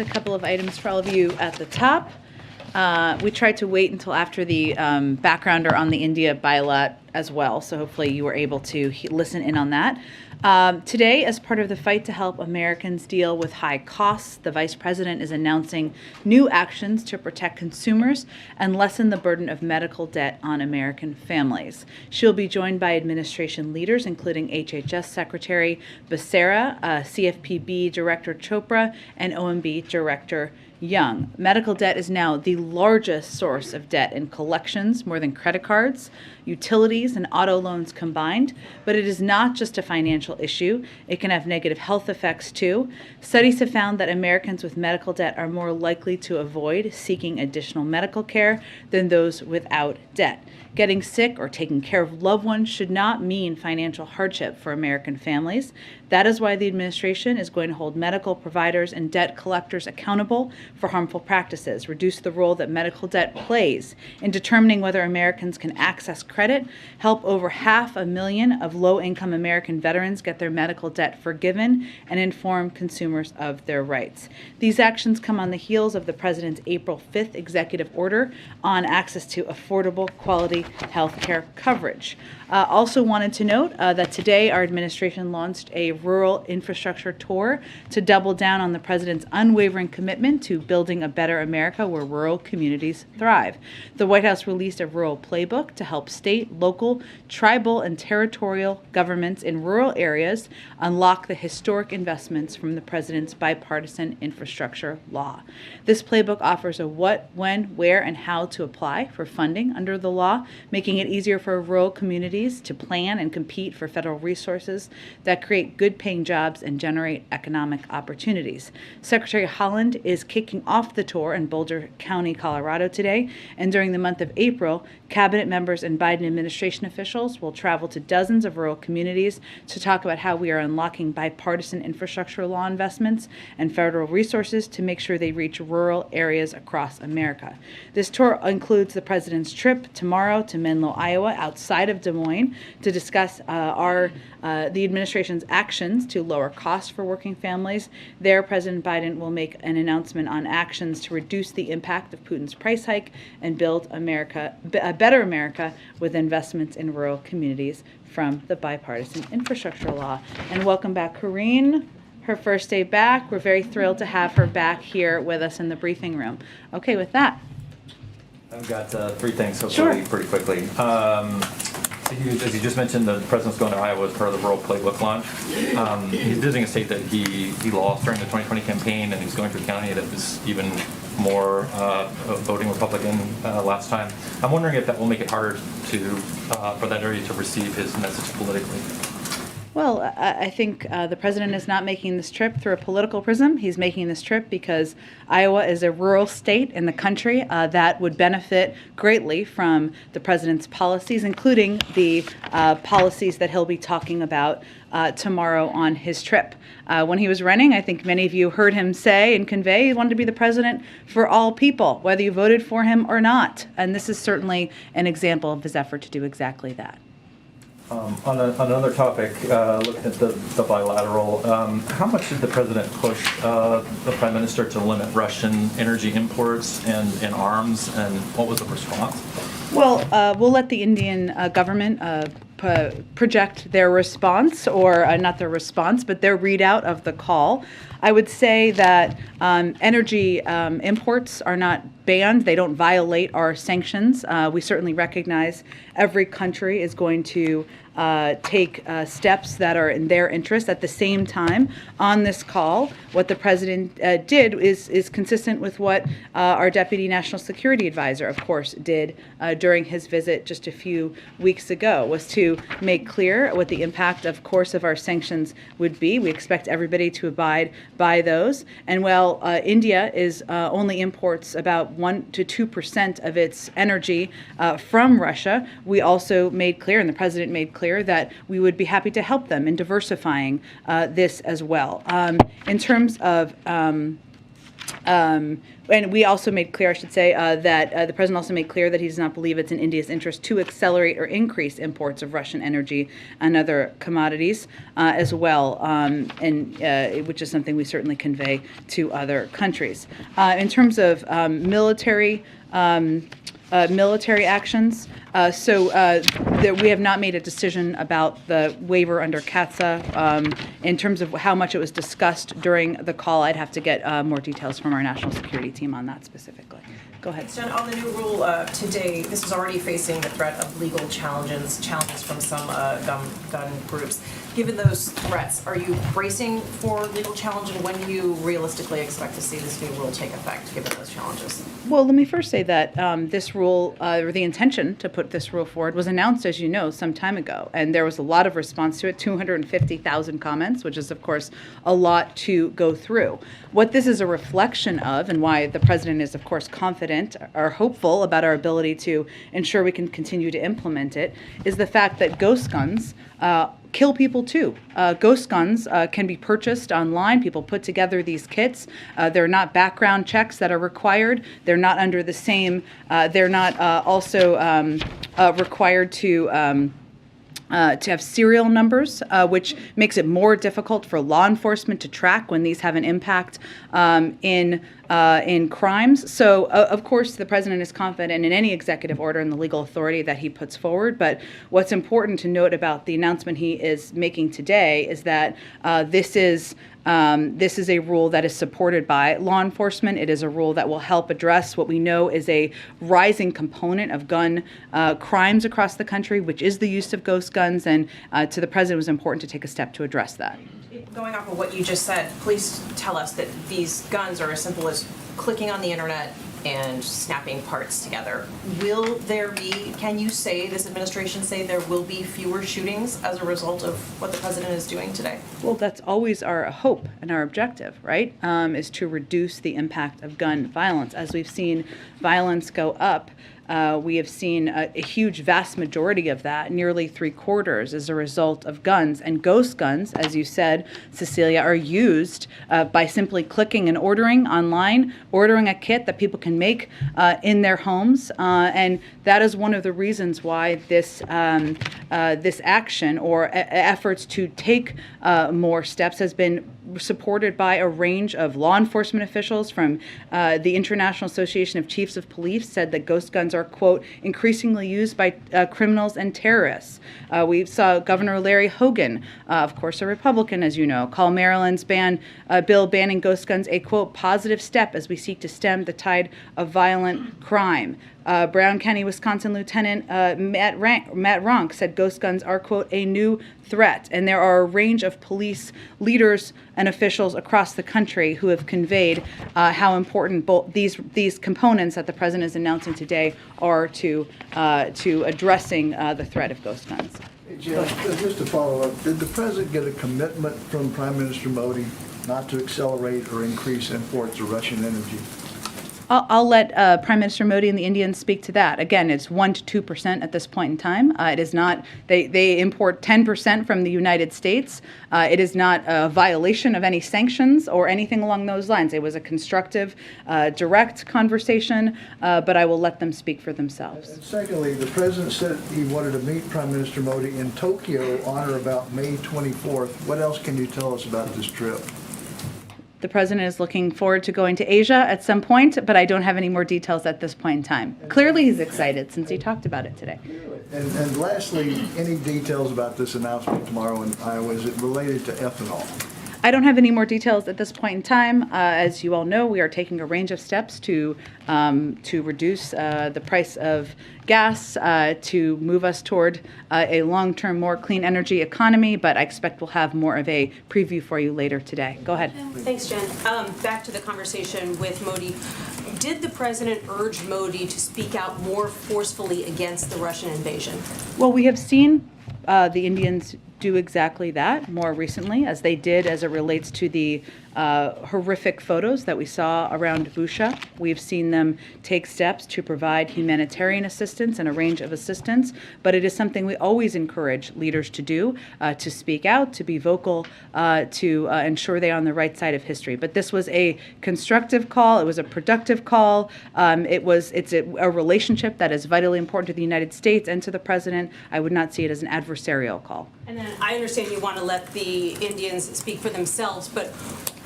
A couple of items for all of you at the top. We tried to wait until after the backgrounder on the India bilat as well, so hopefully you were able to listen in on that. Today, as part of the fight to help Americans deal with high costs, the Vice President is announcing new actions to protect consumers and lessen the burden of medical debt on American families. She'll be joined by administration leaders, including HHS Secretary Becerra, CFPB Director Chopra, and OMB Director Young. Medical debt is now the largest source of debt in collections, more than credit cards, utilities, and auto loans combined. But it is not just a financial issue. It can have negative health effects too. Studies have found that Americans with medical debt are more likely to avoid seeking additional medical care than those without debt. Getting sick or taking care of loved ones should not mean financial hardship for American families. That is why the administration is going to hold medical providers and debt collectors accountable for harmful practices, reduce the role that medical debt plays in determining whether Americans can access credit, help over 500,000 of low-income American veterans get their medical debt forgiven, and inform consumers of their rights. These actions come on the heels of the President's April 5th executive order on access to affordable, quality health care coverage. Also wanted to note that today our administration launched a rural infrastructure tour to double down on the President's unwavering commitment to building a better America where rural communities thrive. The White House released a rural playbook to help state, local, tribal, and territorial governments in rural areas unlock the historic investments from the President's bipartisan infrastructure law. This playbook offers a what, when, where, and how to apply for funding under the law, making it easier for rural communities to plan and compete for federal resources that create good-paying jobs and generate economic opportunities. Secretary Haaland is kicking off the tour in Boulder County, Colorado today, and during the month of April, cabinet members and Biden administration officials will travel to dozens of rural communities to talk about how we are unlocking bipartisan infrastructure law investments and federal resources to make sure they reach rural areas across America. This tour includes the President's trip tomorrow to Menlo, Iowa, outside of Des Moines, to discuss the administration's actions to lower costs for working families. There, President Biden will make an announcement on actions to reduce the impact of Putin's price hike and build a better America with investments in rural communities from the bipartisan infrastructure law. And welcome back, Corinne. Her first day back. We're very thrilled to have her back here with us in the briefing room. Okay, with that. I've got three things, hopefully, pretty quickly. As you just mentioned, the President's going to Iowa as part of the Rural Playbook launch. He's visiting a state that he lost during the 2020 campaign, and he's going to a county that was even more voting Republican last time. I'm wondering if that will make it harder for that area to receive his message politically. Well, I think the President is not making this trip through a political prism. He's making this trip because Iowa is a rural state in the country that would benefit greatly from the President's policies, including the policies that he'll be talking about tomorrow on his trip. When he was running, I think many of you heard him say and convey he wanted to be the president for all people, whether you voted for him or not. And this is certainly an example of his effort to do exactly that. On another topic, looking at the bilateral, how much did the President push the Prime Minister to limit Russian energy imports and arms, and what was the response? Well, we'll let the Indian government project their response, or not their response, but their readout of the call. I would say that energy imports are not banned. They don't violate our sanctions. We certainly recognize every country is going to take steps that are in their interest. At the same time, on this call, what the President did is consistent with what our Deputy National Security Advisor, of course, did during his visit just a few weeks ago, was to make clear what the impact, of course, of our sanctions would be. We expect everybody to abide by those. And while India only imports about 1 to 2% of its energy from Russia, we also made clear, and the President made clear, that we would be happy to help them in diversifying this as well. In terms of And we also made clear, I should say, that the president also made clear that he does not believe it's in India's interest to accelerate or increase imports of Russian energy and other commodities as well, which is something we certainly convey to other countries. In terms of military actions. We have not made a decision about the waiver under CATSA. In terms of how much it was discussed during the call, I'd have to get more details from our national security team on that specifically. Go ahead. Jen, on the new rule today, this is already facing the threat of legal challenges from some gun groups. Given those threats, are you bracing for legal challenge, and when do you realistically expect to see this new rule take effect, given those challenges? Well, let me first say that this rule, or the intention to put this rule forward, was announced, as you know, some time ago, and there was a lot of response to it, 250,000 comments, which is, of course, a lot to go through. What this is a reflection of, and why the president is, of course, confident or hopeful about our ability to ensure we can continue to implement it, is the fact that ghost guns kill people too. Ghost guns can be purchased online. People put together these kits. There are not background checks that are required. They're not under the same, they're not also required to have serial numbers, which makes it more difficult for law enforcement to track when these have an impact in crimes. So, of course, the president is confident in any executive order and the legal authority that he puts forward. But what's important to note about the announcement he is making today is that this is a rule that is supported by law enforcement. It is a rule that will help address what we know is a rising component of gun crimes across the country, which is the use of ghost guns. And to the president, it was important to take a step to address that. Going off of what you just said, please tell us that these guns are as simple as clicking on the internet and snapping parts together. Will there be, can you say, this administration say there will be fewer shootings as a result of what the president is doing today? Well, that's always our hope and our objective, right, is to reduce the impact of gun violence. As we've seen violence go up, we have seen a huge, vast majority of that, nearly 3/4, as a result of guns. And ghost guns, as you said, Cecilia, are used by simply clicking and ordering online, ordering a kit that people can make in their homes. And that is one of the reasons why this action or efforts to take more steps has been supported by a range of law enforcement officials. From the International Association of Chiefs of Police said that ghost guns are, quote, increasingly used by criminals and terrorists. We saw Governor Larry Hogan, of course a Republican, as you know, call Maryland's bill banning ghost guns a, quote, positive step as we seek to stem the tide of violent crime. Brown County, Wisconsin Lieutenant Matt Ronk said ghost guns are, quote, a new threat. And there are a range of police leaders and officials across the country who have conveyed how important both these components that the president is announcing today are to addressing the threat of ghost guns. Hey, Jim, just to follow up, did the president get a commitment from Prime Minister Modi not to accelerate or increase imports of Russian energy? I'll let Prime Minister Modi and the Indians speak to that. Again, it's 1% to 2% at this point in time. It is not, they import 10% from the United States. It is not a violation of any sanctions or anything along those lines. It was a constructive, direct conversation, but I will let them speak for themselves. And secondly, the president said he wanted to meet Prime Minister Modi in Tokyo on or about May 24th. What else can you tell us about this trip? The president is looking forward to going to Asia at some point, but I don't have any more details at this point in time. Clearly he's excited since he talked about it today. And lastly, any details about this announcement tomorrow in Iowa? Is it related to ethanol? I don't have any more details at this point in time. As you all know, we are taking a range of steps to reduce the price of gas, to move us toward a long-term, more clean energy economy, but I expect we'll have more of a preview for you later today. Go ahead. Thanks, Jen. Back to the conversation with Modi. Did the president urge Modi to speak out more forcefully against the Russian invasion? Well, we have seen the Indians do exactly that more recently, as they did as it relates to the horrific photos that we saw around Busha. We've seen them take steps to provide humanitarian assistance and a range of assistance, but it is something we always encourage leaders to do, to speak out, to be vocal, to ensure they are on the right side of history. But this was a constructive call. It was a productive call. It's a relationship that is vitally important to the United States and to the president. I would not see it as an adversarial call. And then I understand you want to let the Indians speak for themselves, but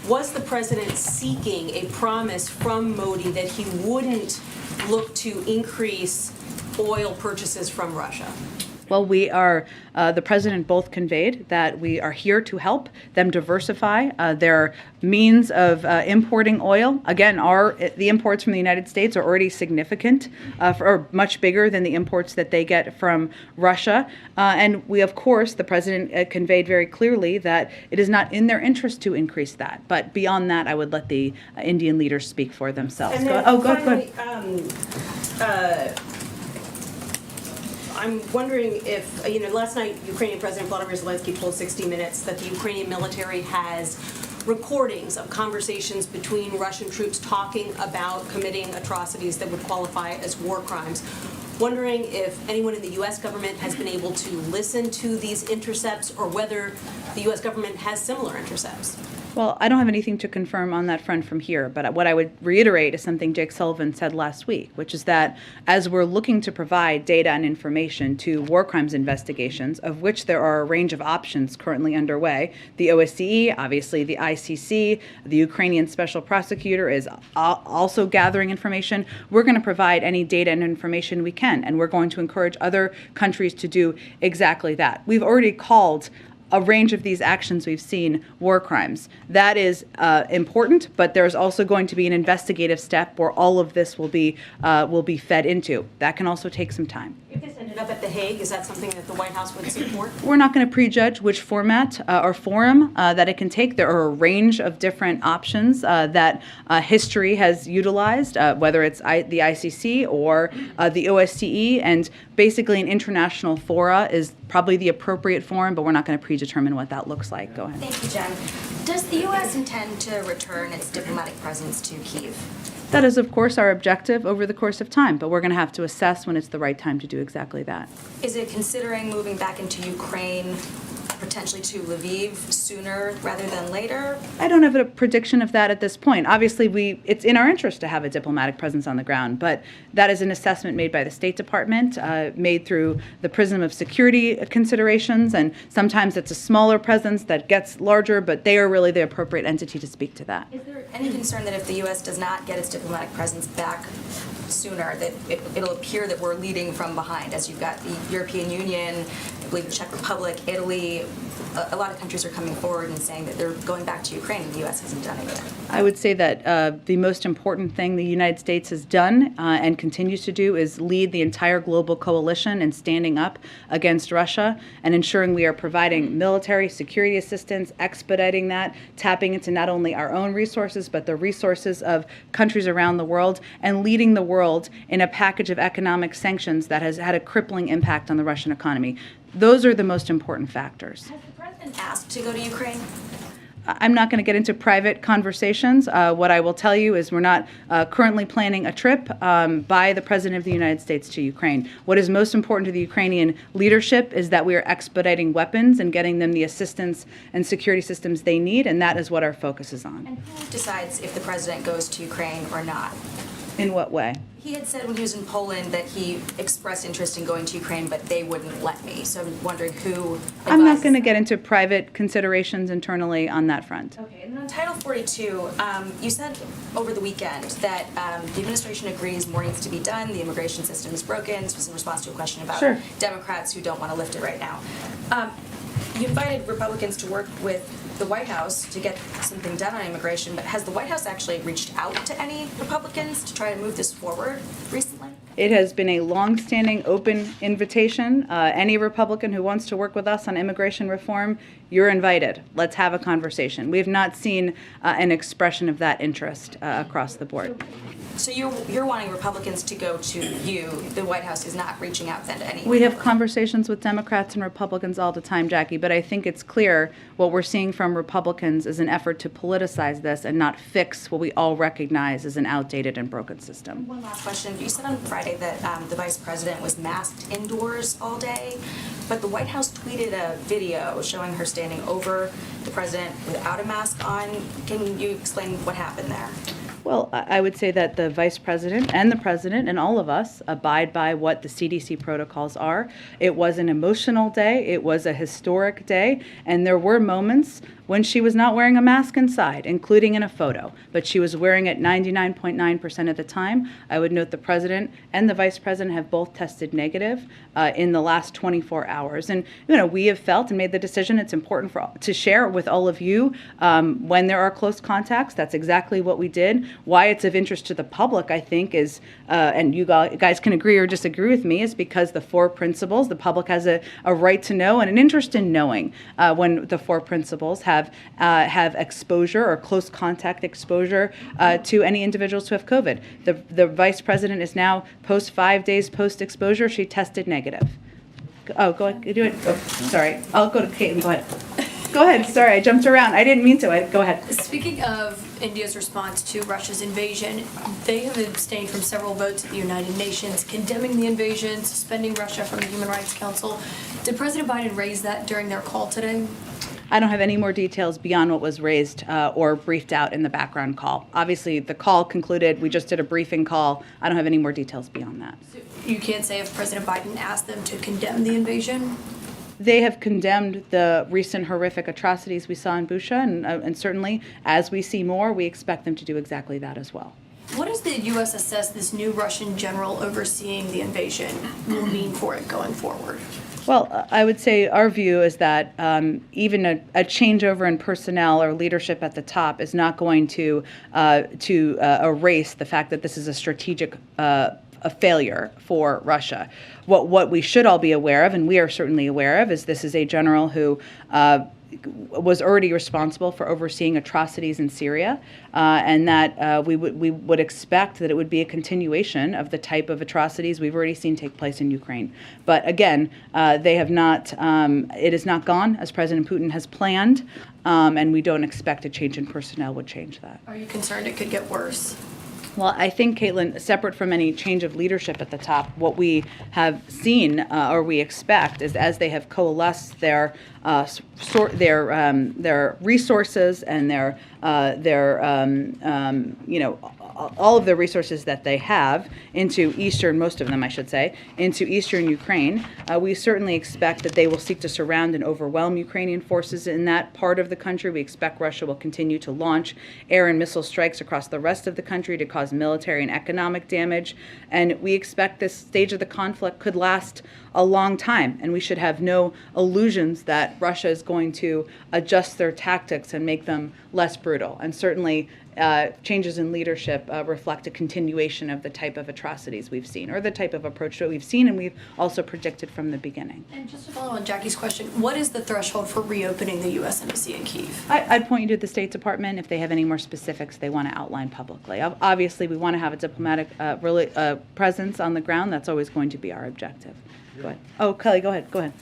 was the president seeking a promise from Modi that he wouldn't look to increase oil purchases from Russia? Well, we are, the president both conveyed that we are here to help them diversify their means of importing oil. Again, the imports from the United States are already significant, or much bigger than the imports that they get from Russia. And we, of course, the president conveyed very clearly that it is not in their interest to increase that. But beyond that, I would let the Indian leaders speak for themselves. And then finally, I'm wondering if, last night Ukrainian President Volodymyr Zelensky told 60 Minutes that the Ukrainian military has recordings of conversations between Russian troops talking about committing atrocities that would qualify as war crimes. Wondering if anyone in the U.S. government has been able to listen to these intercepts or whether the U.S. government has similar intercepts. Well, I don't have anything to confirm on that front from here, but what I would reiterate is something Jake Sullivan said last week, which is that as we're looking to provide data and information to war crimes investigations, of which there are a range of options currently underway, the OSCE, obviously the ICC, the Ukrainian special prosecutor is also gathering information. We're going to provide any data and information we can, and we're going to encourage other countries to do exactly that. We've already called a range of these actions we've seen war crimes. That is important, but there's also going to be an investigative step where all of this will be fed into. That can also take some time. If this ended up at The Hague, is that something that the White House would support? We're not going to prejudge which format or forum that it can take. There are a range of different options that history has utilized, whether it's the ICC or the OSCE, and basically an international fora is probably the appropriate forum, but we're not going to predetermine what that looks like. Go ahead. Thank you, Jen. Does the U.S. intend to return its diplomatic presence to Kyiv? That is, of course, our objective over the course of time, but we're going to have to assess when it's the right time to do exactly that. Is it considering moving back into Ukraine, potentially to Lviv, sooner rather than later? I don't have a prediction of that at this point. Obviously, it's in our interest to have a diplomatic presence on the ground, but that is an assessment made by the State Department, made through the prism of security considerations, and sometimes it's a smaller presence that gets larger, but they are really the appropriate entity to speak to that. Is there any concern that if the U.S. does not get its diplomatic presence back sooner, that it'll appear that we're leading from behind, as you've got the European Union, I believe the Czech Republic, Italy, a lot of countries are coming forward and saying that they're going back to Ukraine and the U.S. hasn't done it yet? I would say that the most important thing the United States has done and continues to do is lead the entire global coalition in standing up against Russia and ensuring we are providing military security assistance, expediting that, tapping into not only our own resources, but the resources of countries around the world, and leading the world in a package of economic sanctions that has had a crippling impact on the Russian economy. Those are the most important factors. Has the president asked to go to Ukraine? I'm not going to get into private conversations. What I will tell you is we're not currently planning a trip by the President of the United States to Ukraine. What is most important to the Ukrainian leadership is that we are expediting weapons and getting them the assistance and security systems they need, and that is what our focus is on. And who decides if the president goes to Ukraine or not? In what way? He had said when he was in Poland that he expressed interest in going to Ukraine, but they wouldn't let me. So I'm wondering who I'm not advises going to that. get into private considerations internally on that front. Okay, and then on Title 42, you said over the weekend that the administration agrees more needs to be done, the immigration system is broken. This was in response to a question about Sure. Democrats who don't want to lift it right now. You invited Republicans to work with the White House to get something done on immigration, but has the White House actually reached out to any Republicans to try to move this forward recently? It has been a long-standing open invitation. Any Republican who wants to work with us on immigration reform you're invited. Let's have a conversation. We have not seen an expression of that interest across the board. So you're wanting Republicans to go to you. The White House is not reaching out then to anyone. We have conversations with Democrats and Republicans all the time, Jackie, but I think it's clear what we're seeing from Republicans is an effort to politicize this and not fix what we all recognize as an outdated and broken system. One last question. You said on Friday that the vice president was masked indoors all day, but the White House tweeted a video showing her standing over the president without a mask on. Can you explain what happened there? Well, I would say that the vice president and the president and all of us abide by what the CDC protocols are. It was an emotional day. It was a historic day. And there were moments when she was not wearing a mask inside, including in a photo, but she was wearing it 99.9% of the time. I would note the president and the vice president have both tested negative in the last 24 hours. And, we have felt and made the decision it's important to share with all of you when there are close contacts. That's exactly what we did. Why it's of interest to the public, I think, is, and you guys can agree or disagree with me, is because the four principles, the public has a right to know and an interest in knowing when the four principles have exposure or close contact exposure to any individuals who have COVID. The vice president is now 5 days post-exposure. She tested negative. Oh, go ahead. Do it. Oh, sorry. I'll go to Caitlin. Go ahead. Go ahead. Sorry, I jumped around. I didn't mean to. Go ahead. Speaking of India's response to Russia's invasion, they have abstained from several votes at the United Nations condemning the invasion, suspending Russia from the Human Rights Council. Did President Biden raise that during their call today? I don't have any more details beyond what was raised or briefed out in the background call. Obviously, the call concluded. We just did a briefing call. I don't have any more details beyond that. So you can't say if President Biden asked them to condemn the invasion? They have condemned the recent horrific atrocities we saw in Busha, and certainly, as we see more, we expect them to do exactly that as well. What does the U.S. assess this new Russian general overseeing the invasion will mean for it going forward? Well, I would say our view is that even a changeover in personnel or leadership at the top is not going to erase the fact that this is a strategic a failure for Russia. What we should all be aware of, and we are certainly aware of, is this is a general who was already responsible for overseeing atrocities in Syria, and that we would expect that it would be a continuation of the type of atrocities we've already seen take place in Ukraine. But again, they have not. It is not gone as President Putin has planned, and we don't expect a change in personnel would change that. Are you concerned it could get worse? Well, I think, Caitlin, separate from any change of leadership at the top, what we have seen or we expect is as they have coalesced their resources and their all of the resources that they have into most of them, I should say, into eastern Ukraine, we certainly expect that they will seek to surround and overwhelm Ukrainian forces in that part of the country. We expect Russia will continue to launch air and missile strikes across the rest of the country to cause military and economic damage. And we expect this stage of the conflict could last a long time, and we should have no illusions that Russia is going to adjust their tactics and make them less brutal. And certainly changes in leadership reflect a continuation of the type of atrocities we've seen, or the type of approach that we've seen and we've also predicted from the beginning. And just to follow on Jackie's question, what is the threshold for reopening the U.S. Embassy in Kyiv? I'd point you to the State Department if they have any more specifics they want to outline publicly. Obviously, we want to have a diplomatic presence on the ground. That's always going to be our objective. Go ahead. Oh, Kelly, go ahead.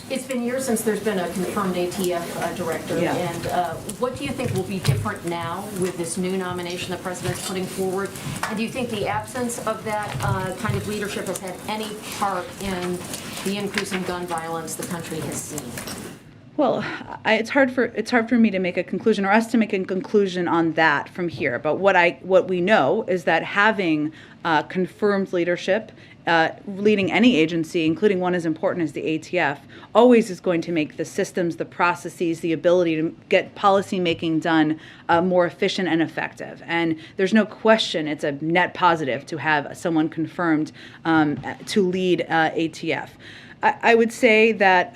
It's been years since there's been a confirmed ATF director, Yeah. and what do you think will be different now with this new nomination the president's putting forward? And do you think the absence of that kind of leadership has had any part in the increase in gun violence the country has seen? Well, it's hard for me to make a conclusion, or us to make a conclusion on that from here. But what we know is that having confirmed leadership leading any agency, including one as important as the ATF, always is going to make the systems, the processes, the ability to get policy making done more efficient and effective. And there's no question it's a net positive to have someone confirmed to lead ATF. I would say that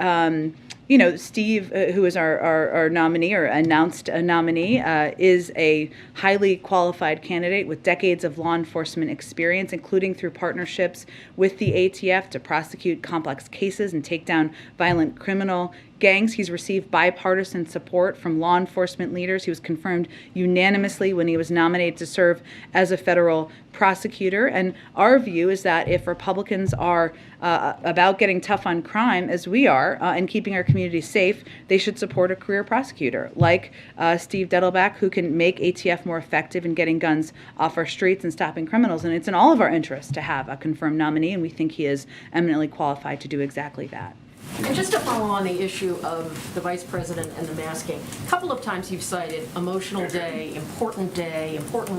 Steve, who is our nominee or announced a nominee, is a highly qualified candidate with decades of law enforcement experience, including through partnerships with the ATF to prosecute complex cases and take down violent criminal gangs. He's received bipartisan support from law enforcement leaders. He was confirmed unanimously when he was nominated to serve as a federal prosecutor. And our view is that if Republicans are about getting tough on crime, as we are, and keeping our communities safe, they should support a career prosecutor like Steve Dettelbach, who can make ATF more effective in getting guns off our streets and stopping criminals. And it's in all of our interests to have a confirmed nominee, and we think he is eminently qualified to do exactly that. And just to follow on the issue of the vice president and the masking, a couple of times you've cited emotional day, important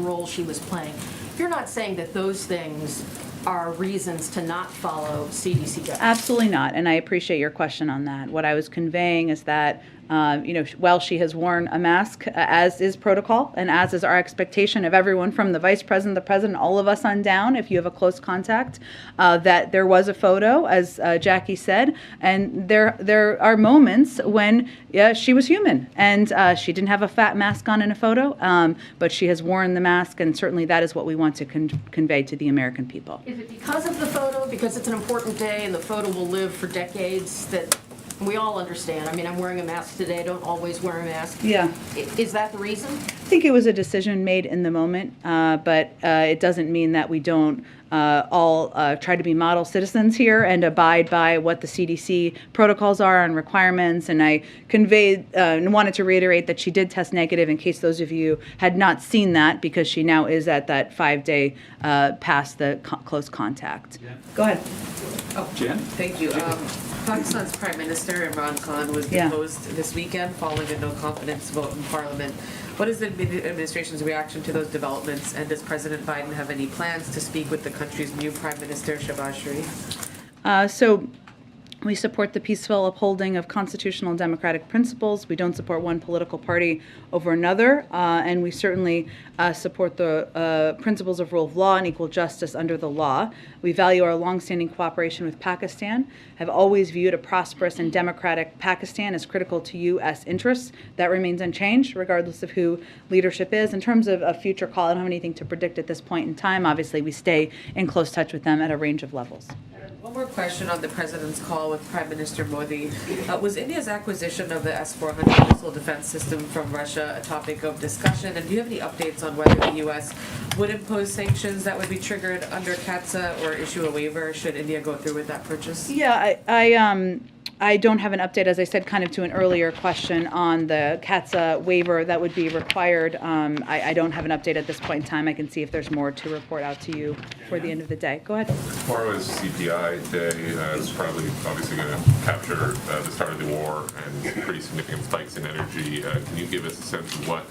role she was playing. You're not saying that those things are reasons to not follow CDC guidelines? Absolutely not, and I appreciate your question on that. What I was conveying is that while she has worn a mask, as is protocol, and as is our expectation of everyone from the vice president, the president, all of us on down, if you have a close contact, that there was a photo, as Jackie said, and there are moments when she was human, and she didn't have a fat mask on in a photo, but she has worn the mask, and certainly that is what we want to convey to the American people. Is it because of the photo, because it's an important day and the photo will live for decades, that we all understand? I mean, I'm wearing a mask today, I don't always wear a mask. Yeah. Is that the reason? I think it was a decision made in the moment, but it doesn't mean that we don't all try to be model citizens here and abide by what the CDC protocols are and requirements. And I conveyed and wanted to reiterate that she did test negative, in case those of you had not seen that, because she now is at that 5-day past the close contact. Yeah. Go ahead. Oh, Jen? Thank you. Pakistan's Prime Minister Imran Khan was deposed this weekend following a no-confidence vote in Parliament. What is the administration's reaction to those developments, and does President Biden have any plans to speak with the country's new Prime Minister, Shehbaz Sharif? So we support the peaceful upholding of constitutional and democratic principles. We don't support one political party over another, and we certainly support the principles of rule of law and equal justice under the law. We value our longstanding cooperation with Pakistan, have always viewed a prosperous and democratic Pakistan as critical to U.S. interests. That remains unchanged, regardless of who leadership is. In terms of a future call, I don't have anything to predict at this point in time. Obviously, we stay in close touch with them at a range of levels. One more question on the president's call with Prime Minister Modi. Was India's acquisition of the S-400 missile defense system from Russia a topic of discussion? And do you have any updates on whether the U.S. would impose sanctions that would be triggered under CAATSA or issue a waiver should India go through with that purchase? Yeah, I don't have an update, as I said, kind of to an earlier question on the CAATSA waiver that would be required. I don't have an update at this point in time. I can see if there's more to report out to you for the end of the day. Go ahead. Tomorrow is CPI day. It's probably obviously going to capture the start of the war and pretty significant spikes in energy. Can you give us a sense of what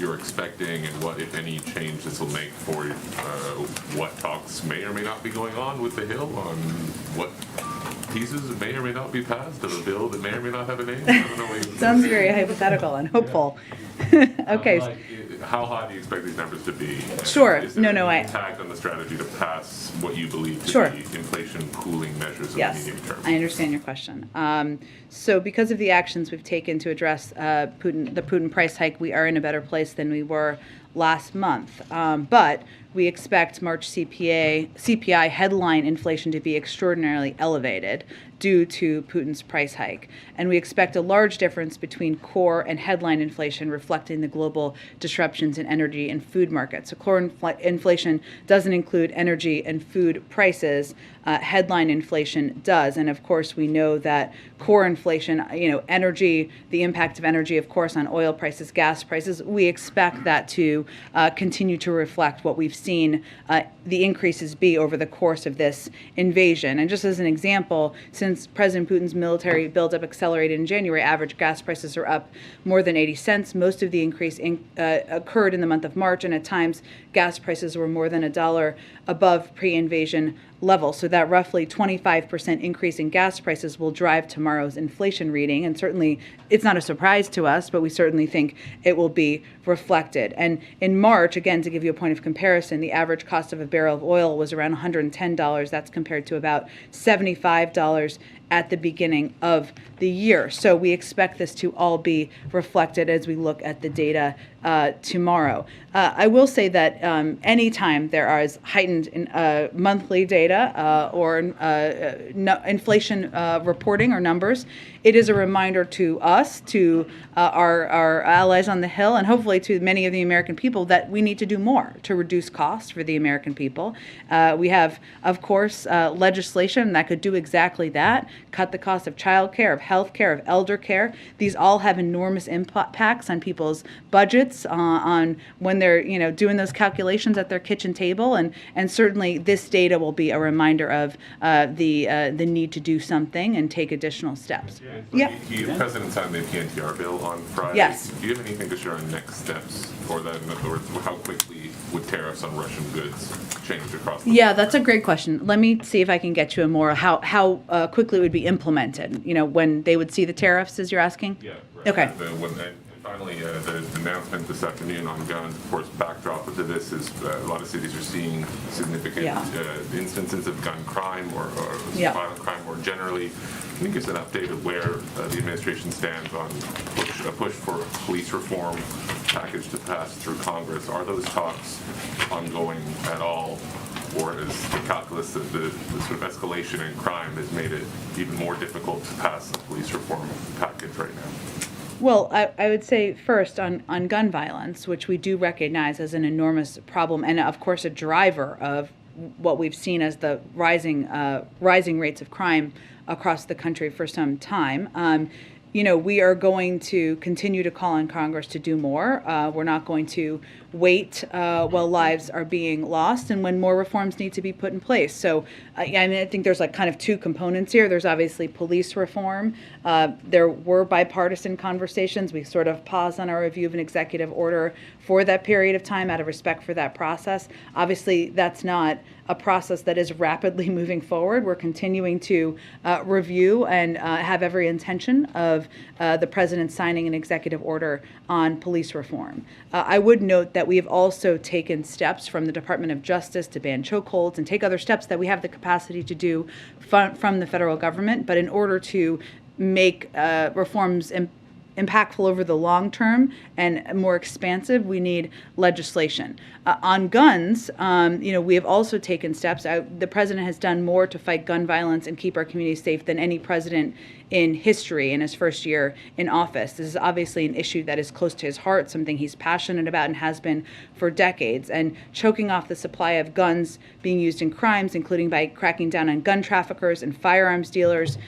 you're expecting and what, if any, change this will make for what talks may or may not be going on with the Hill on what pieces may or may not be passed of a bill that may or may not have a name? I don't know. Sounds very hypothetical and hopeful. Okay. How high do you expect these numbers to be? Sure. Is there No, any impact on the strategy to pass what you believe to Sure. be inflation cooling measures in Yes, the medium term? I understand your question. So because of the actions we've taken to address the Putin price hike, we are in a better place than we were last month. But we expect March CPI headline inflation to be extraordinarily elevated due to Putin's price hike. And we expect a large difference between core and headline inflation, reflecting the global disruptions in energy and food markets. So core inflation doesn't include energy and food prices. Headline inflation does. And of course, we know that core inflation, energy, the impact of energy, of course, on oil prices, gas prices, we expect that to continue to reflect what we've seen the increases be over the course of this invasion. And just as an example, since President Putin's military buildup accelerated in January, average gas prices are up more than 80 cents. Most of the increase occurred in the month of March, and at times gas prices were more than $1 above pre-invasion level. So that roughly 25% increase in gas prices will drive tomorrow's inflation reading. And certainly it's not a surprise to us, but we certainly think it will be reflected. And in March, again, to give you a point of comparison, the average cost of a barrel of oil was around $110. That's compared to about $75 at the beginning of the year. So we expect this to all be reflected as we look at the data tomorrow. I will say that anytime there is heightened monthly data or inflation reporting or numbers, it is a reminder to us, to our allies on the Hill, and hopefully to many of the American people that we need to do more to reduce costs for the American people. We have, of course, legislation that could do exactly that, cut the cost of child care, of health care, of elder care. These all have enormous impacts on people's budgets, on when they're doing those calculations at their kitchen table, and certainly this data will be a reminder of the need to do something and take additional steps. Yeah. The President signed the PNTR bill on Friday. Yes. Do you have anything to share on next steps for that? In other words, how quickly would tariffs on Russian goods change across the Yeah, that's a great question. Let me see if I can get you a more how quickly it would be implemented. When they would see the tariffs, as you're asking? Yeah. Right. Okay. And finally, the announcement this afternoon on guns, of course, backdrop to this is a lot of cities are seeing significant instances of gun crime or violent crime more generally. Can you give us an update of where the administration stands on a push for a police reform package to pass through Congress? Are those talks ongoing at all? Or is the calculus of the sort of escalation in crime has made it even more difficult to pass the police reform package right now? Well, I would say first on gun violence, which we do recognize as an enormous problem and, of course, a driver of what we've seen as the rising rates of crime across the country for some time. We are going to continue to call on Congress to do more. We're not going to wait while lives are being lost and when more reforms need to be put in place. So, I think there's kind of two components here. There's obviously police reform. There were bipartisan conversations. We sort of paused on our review of an executive order for that period of time out of respect for that process. Obviously, that's not a process that is rapidly moving forward. We're continuing to review and have every intention of the president signing an executive order on police reform. I would note that we have also taken steps from the Department of Justice to ban chokeholds and take other steps that we have the capacity to do from the federal government. But in order to make reforms impactful over the long term and more expansive, we need legislation. On guns, we have also taken steps. The president has done more to fight gun violence and keep our communities safe than any president in history in his first year in office. This is obviously an issue that is close to his heart, something he's passionate about and has been for decades. And choking off the supply of guns being used in crimes, including by cracking down on gun traffickers and firearms dealers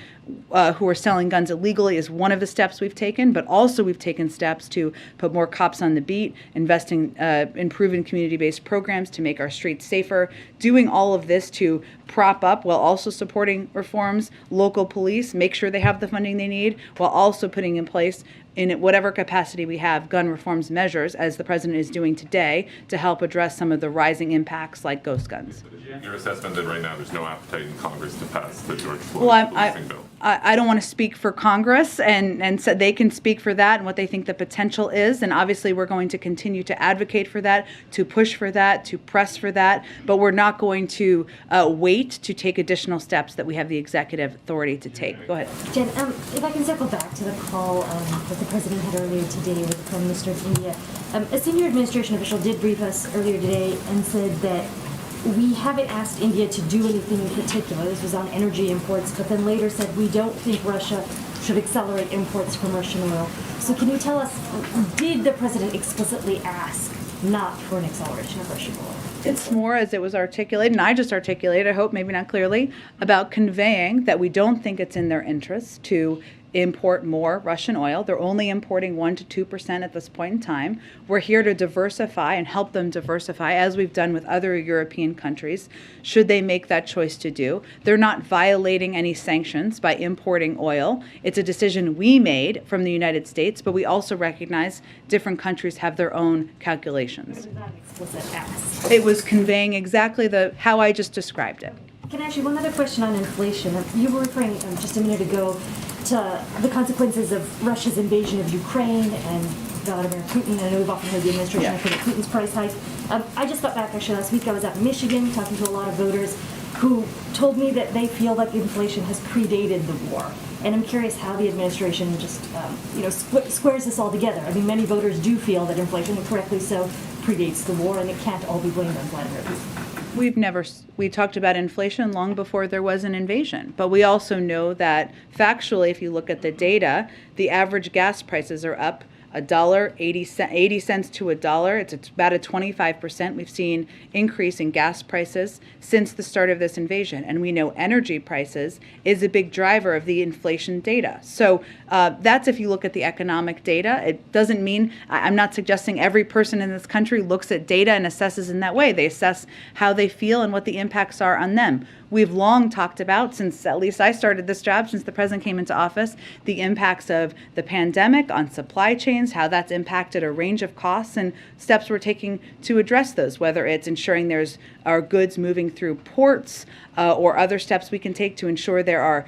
who are selling guns illegally, is one of the steps we've taken. But also we've taken steps to put more cops on the beat, investing in proven community-based programs to make our streets safer, doing all of this to prop up while also supporting reforms, local police, make sure they have the funding they need, while also putting in place, in whatever capacity we have, gun reforms measures, as the president is doing today, to help address some of the rising impacts like ghost guns. Your assessment that right now there's no appetite in Congress to pass the George Floyd policing bill? I don't want to speak for Congress, and so they can speak for that and what they think the potential is. And obviously we're going to continue to advocate for that, to push for that, to press for that. But we're not going to wait to take additional steps that we have the executive authority to take. Go ahead. Jen, if I can circle back to the call that the president had earlier today with the Prime Minister of India. A senior administration official did brief us earlier today and said that we haven't asked India to do anything in particular. This was on energy imports, but then later said we don't think Russia should accelerate imports from Russian oil. So can you tell us, did the president explicitly ask not for an acceleration of Russian oil? It's more, as it was articulated, and I just articulated, I hope maybe not clearly, about conveying that we don't think it's in their interest to import more Russian oil. They're only importing 1% to 2% at this point in time. We're here to diversify and help them diversify, as we've done with other European countries, should they make that choice to do. They're not violating any sanctions by importing oil. It's a decision we made from the United States, but we also recognize different countries have their own calculations. It was not an explicit ask. It was conveying exactly how I just described it. Can I ask you one other question on inflation? You were referring just a minute ago to the consequences of Russia's invasion of Ukraine and Vladimir Putin. I know we've often heard the administration refer to Putin's price hike. I just got back actually last week. I was out in Michigan talking to a lot of voters. who told me that they feel like inflation has predated the war. And I'm curious how the administration just, squares this all together. I mean, many voters do feel that inflation, and correctly so, predates the war, and it can't all be blamed on Vladimir Putin. We talked about inflation long before there was an invasion, but we also know that factually, if you look at the data, the average gas prices are up $1.80, 80 cents to $1. It's about a 25%. We've seen increase in gas prices since the start of this invasion, and we know energy prices is a big driver of the inflation data. So that's if you look at the economic data. It doesn't mean, I'm not suggesting every person in this country looks at data and assesses in that way. They assess how they feel and what the impacts are on them. We've long talked about, since at least I started this job, since the president came into office, the impacts of the pandemic on supply chains, how that's impacted a range of costs, and steps we're taking to address those, whether it's ensuring there's our goods moving through ports or other steps we can take to ensure there are,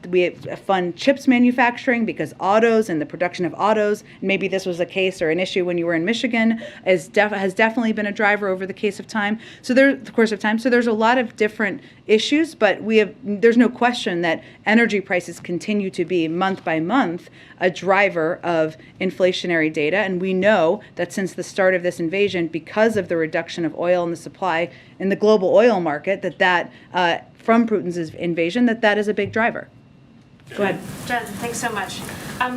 we fund chips manufacturing, because autos and the production of autos, maybe this was a case or an issue when you were in Michigan, has definitely been a driver over the course of time. So there's a lot of different issues, but there's no question that energy prices continue to be month by month a driver of inflationary data. And we know that since the start of this invasion, because of the reduction of oil in the supply in the global oil market, from Putin's invasion, that is a big driver. Go ahead. Jen, thanks so much.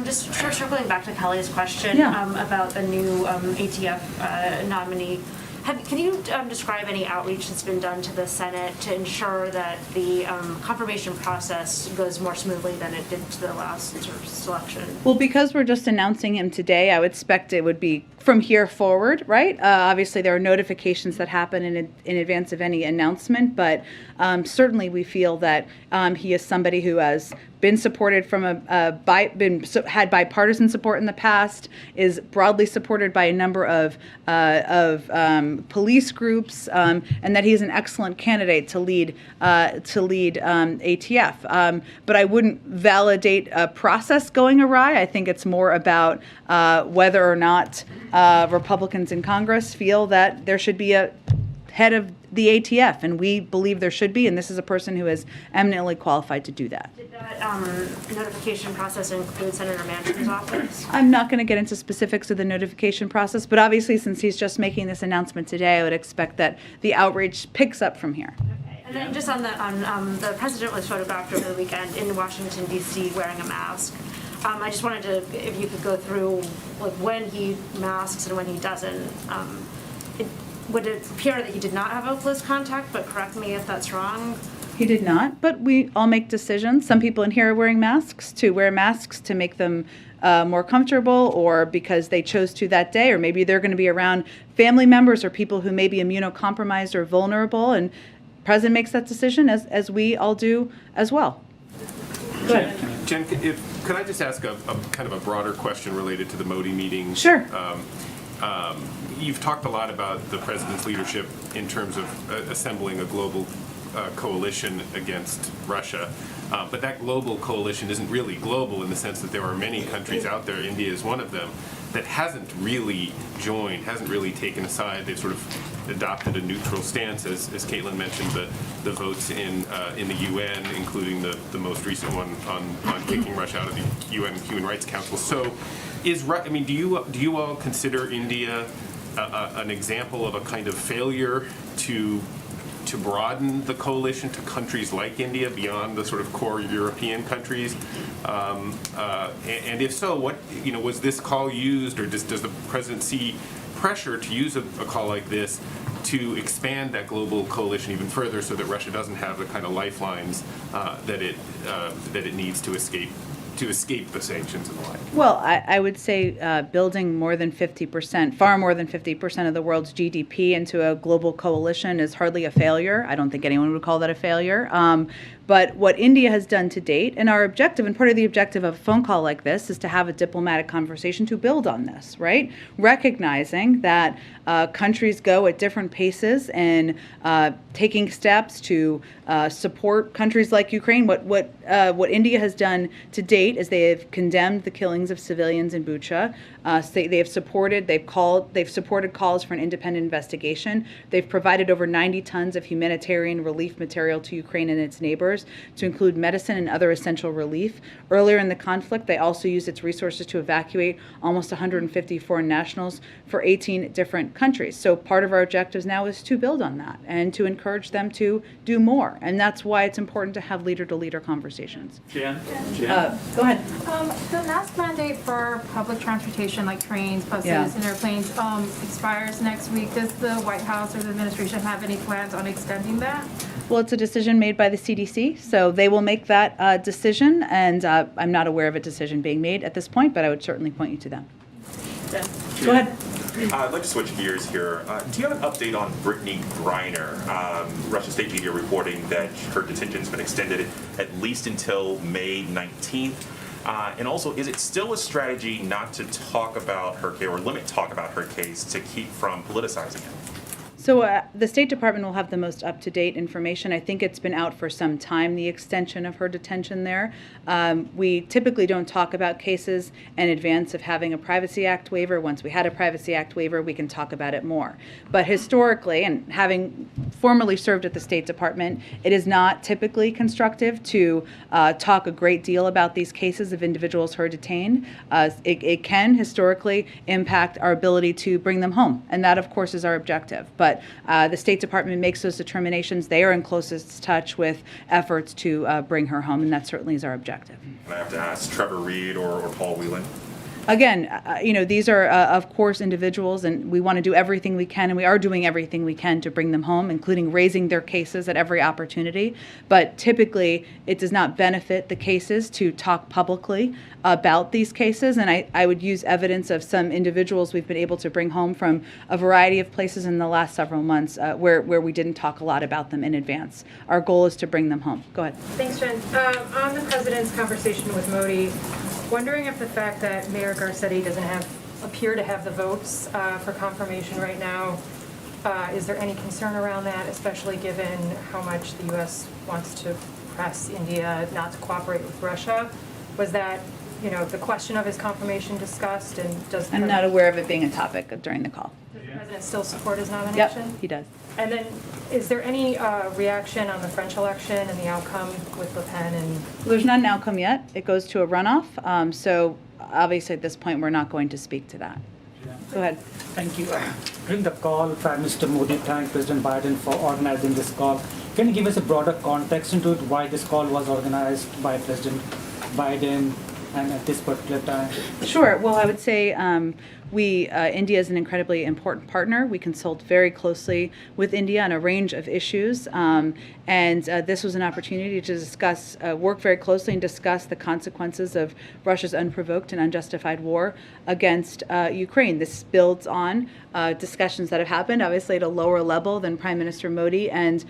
Just circling back to Kelly's question about the new ATF nominee. Can you describe any outreach that's been done to the Senate to ensure that the confirmation process goes more smoothly than it did to the last sort of selection? Well, because we're just announcing him today, I would expect it would be from here forward, right? Obviously, there are notifications that happen in advance of any announcement, but certainly we feel that he is somebody who has been supported from had bipartisan support in the past, is broadly supported by a number of police groups, and that he's an excellent candidate to lead ATF. But I wouldn't validate a process going awry. I think it's more about whether or not Republicans in Congress feel that there should be a head of the ATF, and we believe there should be, and this is a person who is eminently qualified to do that. Did that notification process include Senator Manchin's office? I'm not going to get into specifics of the notification process, but obviously since he's just making this announcement today, I would expect that the outreach picks up from here. Okay. And then just on the president was photographed over the weekend in Washington, D.C. wearing a mask. I just wanted to, if you could go through like when he masks and when he doesn't. Would it appear that he did not have a close contact, but correct me if that's wrong? He did not, but we all make decisions. Some people in here are wearing masks to make them more comfortable, or because they chose to that day, or maybe they're going to be around family members or people who may be immunocompromised or vulnerable, and the president makes that decision, as we all do as well. Go ahead. Jen, could I just ask a kind of a broader question related to the Modi meeting? Sure. You've talked a lot about the president's leadership in terms of assembling a global coalition against Russia, but that global coalition isn't really global in the sense that there are many countries out there, India is one of them, that hasn't really joined, hasn't really taken a side. They've sort of adopted a neutral stance, as Caitlin mentioned, the votes in the UN, including the most recent one on kicking Russia out of the UN Human Rights Council. So, do you all consider India an example of a kind of failure to broaden the coalition to countries like India beyond the sort of core European countries? And if so, was this call used, or does the president see pressure to use a call like this to expand that global coalition even further, so that Russia doesn't have the kind of lifelines that it needs to escape the sanctions and the like? Well, I would say building far more than 50% of the world's GDP into a global coalition is hardly a failure. I don't think anyone would call that a failure. But what India has done to date, and our objective, and part of the objective of a phone call like this, is to have a diplomatic conversation to build on this, right? Recognizing that countries go at different paces and taking steps to support countries like Ukraine. What India has done to date is they have condemned the killings of civilians in Bucha. They've supported calls for an independent investigation. They've provided over 90 tons of humanitarian relief material to Ukraine and its neighbors, to include medicine and other essential relief. Earlier in the conflict, they also used its resources to evacuate almost 150 foreign nationals for 18 different countries. So part of our objectives now is to build on that and to encourage them to do more. And that's why it's important to have leader-to-leader conversations. Jan? Go ahead. The last mandate for public transportation, like trains, buses, and airplanes, expires next week. Does the White House or the administration have any plans on extending that? Well, it's a decision made by the CDC, so they will make that decision, and I'm not aware of a decision being made at this point, but I would certainly point you to them. Go ahead. I'd like to switch gears here. Do you have an update on Brittany Griner? Russian state media reporting that her detention's been extended at least until May 19th. And also, is it still a strategy not to talk about her case or limit talk about her case to keep from politicizing it? So the State Department will have the most up-to-date information. I think it's been out for some time, the extension of her detention there. We typically don't talk about cases in advance of having a Privacy Act waiver. Once we had a Privacy Act waiver, we can talk about it more. But historically, and having formerly served at the State Department, it is not typically constructive to talk a great deal about these cases of individuals who are detained. It can historically impact our ability to bring them home, and that, of course, is our objective. But the State Department makes those determinations. They are in closest touch with efforts to bring her home, and that certainly is our objective. And I have to ask Trevor Reed or Paul Whelan. Again, these are, of course, individuals, and we want to do everything we can, and we are doing everything we can to bring them home, including raising their cases at every opportunity. But typically, it does not benefit the cases to talk publicly about these cases, and I would use evidence of some individuals we've been able to bring home from a variety of places in the last several months where we didn't talk a lot about them in advance. Our goal is to bring them home. Go ahead. Thanks, Jen. On the president's conversation with Modi, wondering if the fact that Mayor Garcetti doesn't appear to have the votes for confirmation right now, is there any concern around that, especially given how much the U.S. wants to press India not to cooperate with Russia? Was that, the question of his confirmation discussed, and does I'm not aware of it being a topic during the call. Does the president still support his nomination? Yep, he does. And then, is there any reaction on the French election and the outcome with Le Pen? And Well, there's not an outcome yet. It goes to a runoff. So obviously at this point, we're not going to speak to that. Go ahead. Thank you. During the call, Prime Minister Modi thanked President Biden for organizing this call. Can you give us a broader context into it, why this call was organized by President Biden and at this particular time? Sure. Well, I would say India is an incredibly important partner. We consult very closely with India on a range of issues, and this was an opportunity to discuss, work very closely and discuss the consequences of Russia's unprovoked and unjustified war against Ukraine. This builds on discussions that have happened, obviously at a lower level than Prime Minister Modi and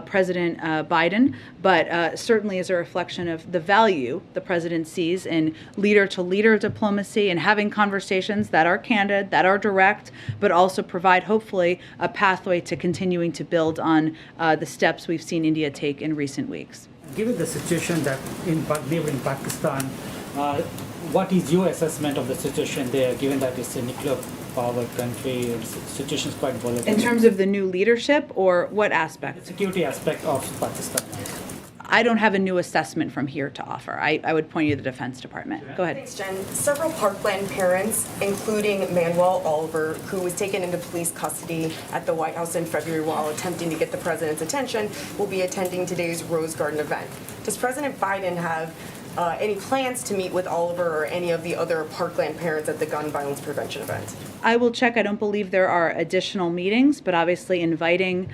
President Biden, but certainly is a reflection of the value the president sees in leader-to-leader diplomacy and having conversations that are candid, that are direct, but also provide, hopefully, a pathway to continuing to build on the steps we've seen India take in recent weeks. Given the situation that in neighboring Pakistan, what is your assessment of the situation there, given that it's a nuclear power country, and the situation is quite volatile? In terms of the new leadership, or what aspect? The security aspect of Pakistan. I don't have a new assessment from here to offer. I would point you to the Defense Department. Go ahead. Thanks, Jen. Several Parkland parents, including Manuel Oliver, who was taken into police custody at the White House in February while attempting to get the president's attention, will be attending today's Rose Garden event. Does President Biden have any plans to meet with Oliver or any of the other Parkland parents at the gun violence prevention event? I will check. I don't believe there are additional meetings, but obviously inviting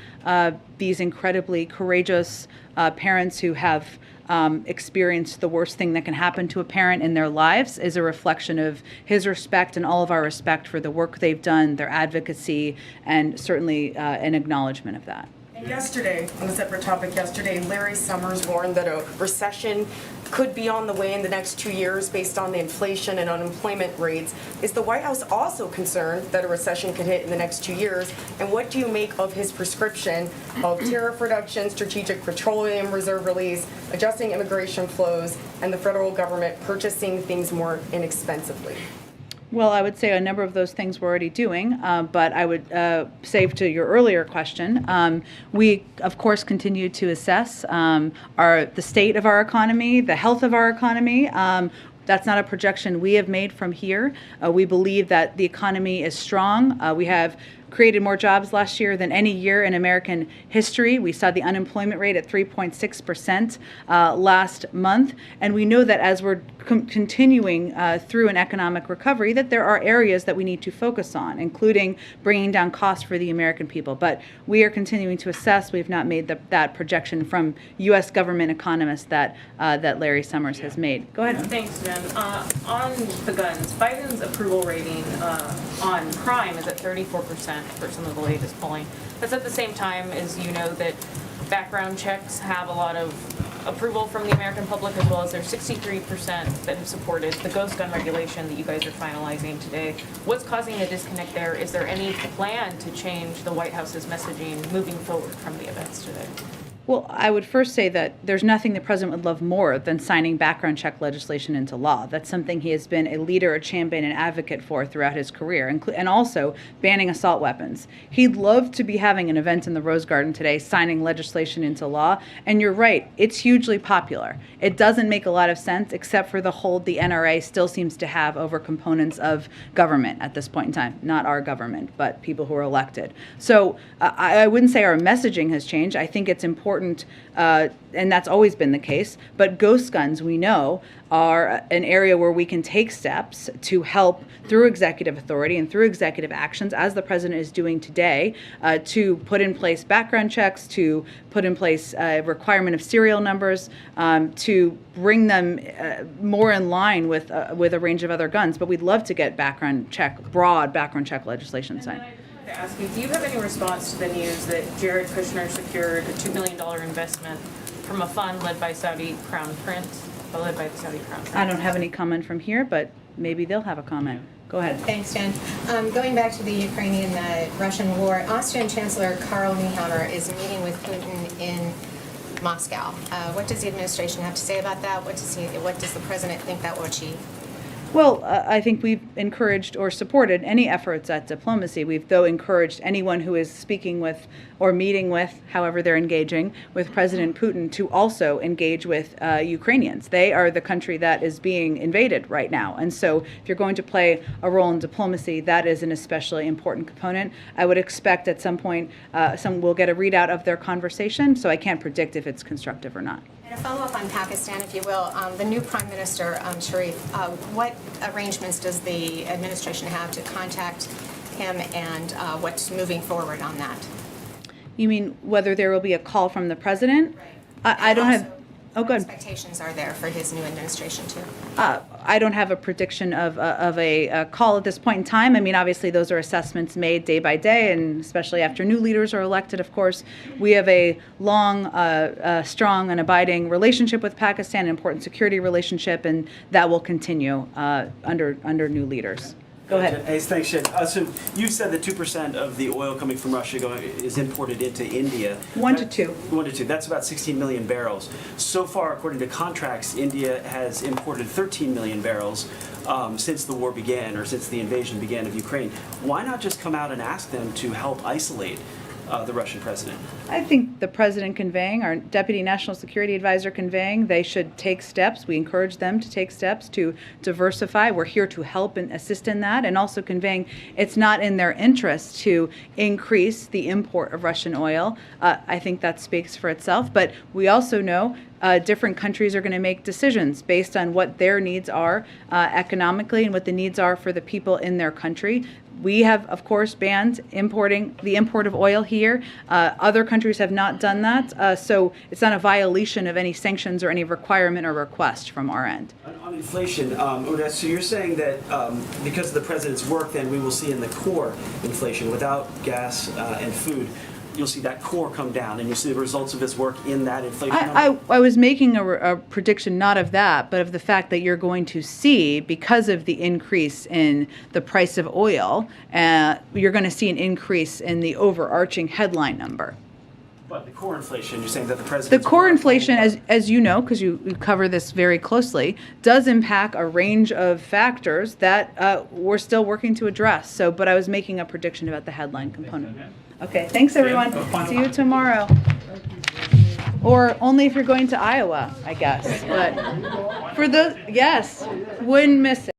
these incredibly courageous parents who have experienced the worst thing that can happen to a parent in their lives is a reflection of his respect and all of our respect for the work they've done, their advocacy, and certainly an acknowledgement of that. Yesterday, on a separate topic yesterday, Larry Summers warned that a recession could be on the way in the next 2 years based on the inflation and unemployment rates. Is the White House also concerned that a recession could hit in the next 2 years? And what do you make of his prescription of tariff reduction, strategic petroleum reserve release, adjusting immigration flows, and the federal government purchasing things more inexpensively? Well, I would say a number of those things we're already doing, but I would say to your earlier question, we, of course, continue to assess the state of our economy, the health of our economy. That's not a projection we have made from here. We believe that the economy is strong. We have created more jobs last year than any year in American history. We saw the unemployment rate at 3.6% last month. And we know that as we're continuing through an economic recovery, that there are areas that we need to focus on, including bringing down costs for the American people. But we are continuing to assess. We've not made that projection from U.S. government economists that Larry Summers has made. Go ahead. Thanks, Jen. On the guns, Biden's approval rating on crime is at 34%. For some of the latest polling. That's at the same time as you know that background checks have a lot of approval from the American public, as well as there's 63% that have supported the ghost gun regulation that you guys are finalizing today. What's causing the disconnect there? Is there any plan to change the White House's messaging moving forward from the events today? Well, I would first say that there's nothing the president would love more than signing background check legislation into law. That's something he has been a leader, a champion, and advocate for throughout his career, and also banning assault weapons. He'd love to be having an event in the Rose Garden today, signing legislation into law. And you're right, it's hugely popular. It doesn't make a lot of sense, except for the hold the NRA still seems to have over components of government at this point in time. Not our government, but people who are elected. So I wouldn't say our messaging has changed. I think it's important, and that's always been the case, but ghost guns, we know, are an area where we can take steps to help through executive authority and through executive actions, as the president is doing today, to put in place background checks, to put in place a requirement of serial numbers, to bring them more in line with a range of other guns. But we'd love to get broad background check legislation signed. To ask you, do you have any response to the news that Jared Kushner secured a $2 million investment from a fund led by Saudi Crown Prince, led by the Saudi Crown Prince? I don't have any comment from here, but maybe they'll have a comment. Go ahead. Thanks, Jen. Going back to the Ukrainian-Russian war, Austrian Chancellor Karl Nehammer is meeting with Putin in Moscow. What does the administration have to say about that? What does the president think that will achieve? Well, I think we've encouraged or supported any efforts at diplomacy. We've, though, encouraged anyone who is speaking with or meeting with, however they're engaging, with President Putin to also engage with Ukrainians. They are the country that is being invaded right now. And so if you're going to play a role in diplomacy, that is an especially important component. I would expect at some point some will get a readout of their conversation, so I can't predict if it's constructive or not. And a follow-up on Pakistan, if you will. The new Prime Minister, Sharif, what arrangements does the administration have to contact him, and what's moving forward on that? You mean whether there will be a call from the president? Right. I don't have... Oh, good. What expectations are there for his new administration, too? I don't have a prediction of a call at this point in time. I mean, obviously, those are assessments made day by day, and especially after new leaders are elected, of course. We have a long, strong, and abiding relationship with Pakistan, an important security relationship, and that will continue under new leaders. Go ahead. Hey, thanks, Jen. So you said that 2% of the oil coming from Russia is imported into India. 1 to 2. 1 to 2. That's about 16 million barrels. So far, according to contracts, India has imported 13 million barrels since the war began, or since the invasion began of Ukraine. Why not just come out and ask them to help isolate the Russian president? I think the president conveying, our deputy national security advisor conveying, they should take steps. We encourage them to take steps to diversify. We're here to help and assist in that, and also conveying it's not in their interest to increase the import of Russian oil. I think that speaks for itself. But we also know different countries are going to make decisions based on what their needs are economically and what the needs are for the people in their country. We have, of course, banned the import of oil here. Other countries have not done that, so it's not a violation of any sanctions or any requirement or request from our end. On inflation, so you're saying that because of the president's work, then we will see in the core inflation without gas and food. you'll see that core come down, and you'll see the results of his work in that inflation number? I was making a prediction not of that, but of the fact that you're going to see, because of the increase in the price of oil, you're going to see an increase in the overarching headline number. But the core inflation, you're saying that the president. The core inflation, as you know, because you cover this very closely, does impact a range of factors that we're still working to address. So, but I was making a prediction about the headline component. Okay, thanks everyone. See you tomorrow. Or only if you're going to Iowa, I guess. But for those, yes, wouldn't miss it.